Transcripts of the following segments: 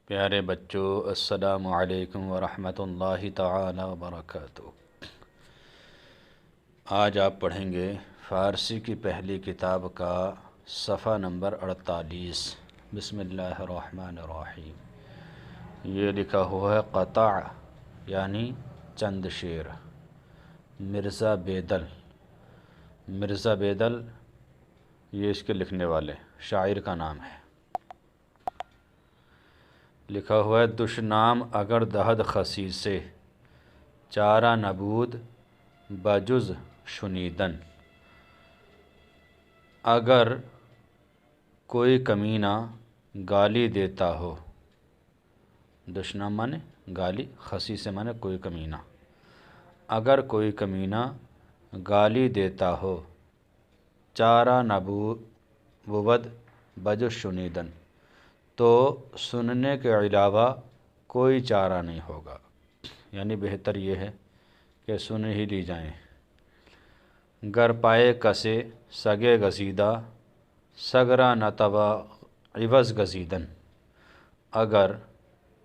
پیارے بچوں، السلام علیکم ورحمۃ اللہ تعالی وبرکاتہ۔ آج آپ پڑھیں گے فارسی کی پہلی کتاب کا صفحہ نمبر 48۔ بسم اللہ الرحمن الرحیم۔ یہ لکھا ہوا ہے قطع یعنی چند شعر۔ مرزا بیدل، مرزا بیدل یہ اس کے لکھنے والے شاعر کا نام ہے۔ لکھا ہوا ہے دشنام اگر دہد خسیسے، چارہ نبود بجز شنیدن۔ اگر کوئی کمینہ گالی دیتا ہو، دشنام مانے گالی، خسیسے مانے کوئی کمینہ۔ اگر کوئی کمینہ گالی دیتا ہو، چارہ نبود بجز شنیدن، تو سننے کے علاوہ کوئی چارہ نہیں ہوگا، یعنی بہتر یہ ہے کہ سن ہی لی جائیں۔ گر پائے کسے سگے گزیدہ، سگرا نتوا عوض گزیدن۔ اگر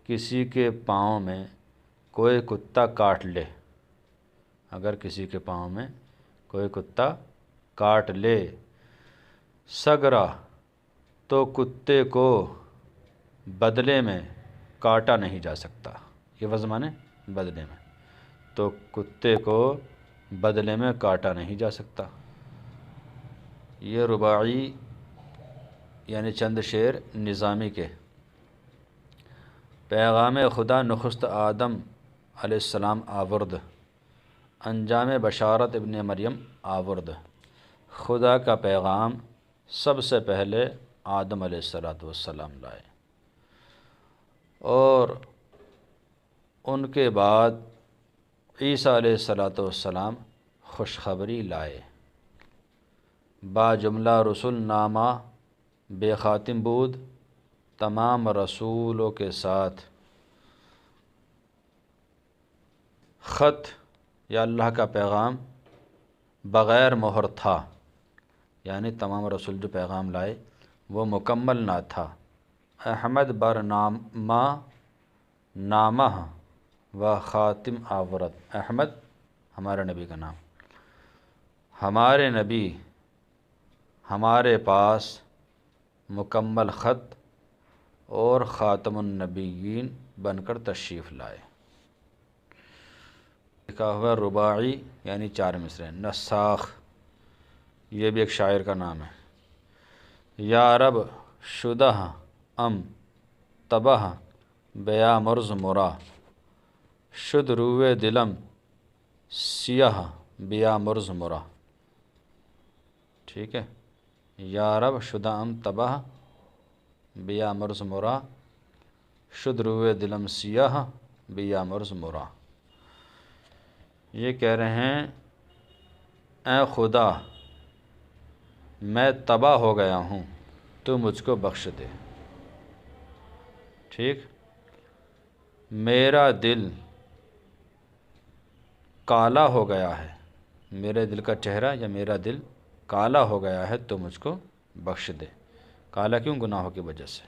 کسی کے پاؤں میں کوئی کتا کاٹ لے، اگر کسی کے پاؤں میں کوئی کتا کاٹ لے، سگرا تو کتے کو بدلے میں کاٹا نہیں جا سکتا۔ عوض مانے بدلے میں، تو کتے کو بدلے میں کاٹا نہیں جا سکتا۔ یہ رباعی یعنی چند شعر نظامی کے۔ پیغام خدا نخست آدم علیہ السلام آورد، انجام بشارت ابن مریم آورد۔ خدا کا پیغام سب سے پہلے آدم علیہ السلام لائے، اور ان کے بعد عیسیٰ علیہ السلام خوشخبری لائے۔ با جملہ رسول نامہ بے خاتم بود، تمام رسولوں کے ساتھ خط یا اللہ کا پیغام بغیر مہر تھا، یعنی تمام رسول جو پیغام لائے وہ مکمل نہ تھا۔ احمد بر نامہ نامہ و خاتم آورت۔ احمد ہمارے نبی کا نام، ہمارے نبی ہمارے پاس مکمل خط اور خاتم النبیین بن کر تشریف لائے۔ لکھا ہوا رباعی یعنی چار مصرعے۔ نساخ یہ بھی ایک شاعر کا نام ہے۔ یا رب شدہ ام تباہ بیا مرز مرا، شد روئے دلم سیاہ بیا مرز مرا۔ ٹھیک ہے، یا رب شدہ ام تباہ بیا مرز مرا، شد روئے دلم سیاہ بیا مرز مرا۔ یہ کہہ رہے ہیں اے خدا میں تباہ ہو گیا ہوں، تو مجھ کو بخش دے۔ ٹھیک، میرا دل کالا ہو گیا ہے، میرے دل کا چہرہ یا میرا دل کالا ہو گیا ہے، تو مجھ کو بخش دے۔ کالا کیوں؟ گناہوں کی وجہ سے۔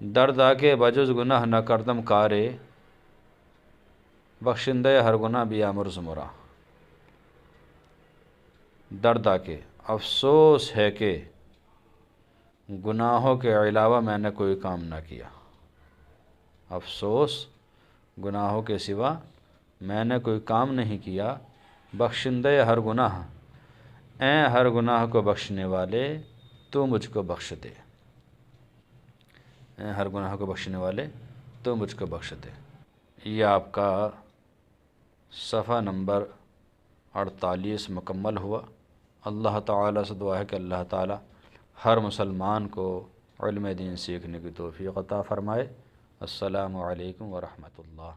درد آکے بجز گناہ نہ کردم کارے، بخشندے ہر گناہ بیا مرز مرا۔ درد آکے، افسوس ہے کہ گناہوں کے علاوہ میں نے کوئی کام نہ کیا۔ افسوس، گناہوں کے سوا میں نے کوئی کام نہیں کیا۔ بخشندے ہر گناہ، اے ہر گناہ کو بخشنے والے تو مجھ کو بخش دے۔ اے ہر گناہ کو بخشنے والے تو مجھ کو بخش دے۔ یہ آپ کا صفحہ نمبر 48 مکمل ہوا۔ اللہ تعالیٰ سے دعا ہے کہ اللہ تعالیٰ ہر مسلمان کو علم دین سیکھنے کی توفیق عطا فرمائے۔ السلام علیکم ورحمۃ اللہ۔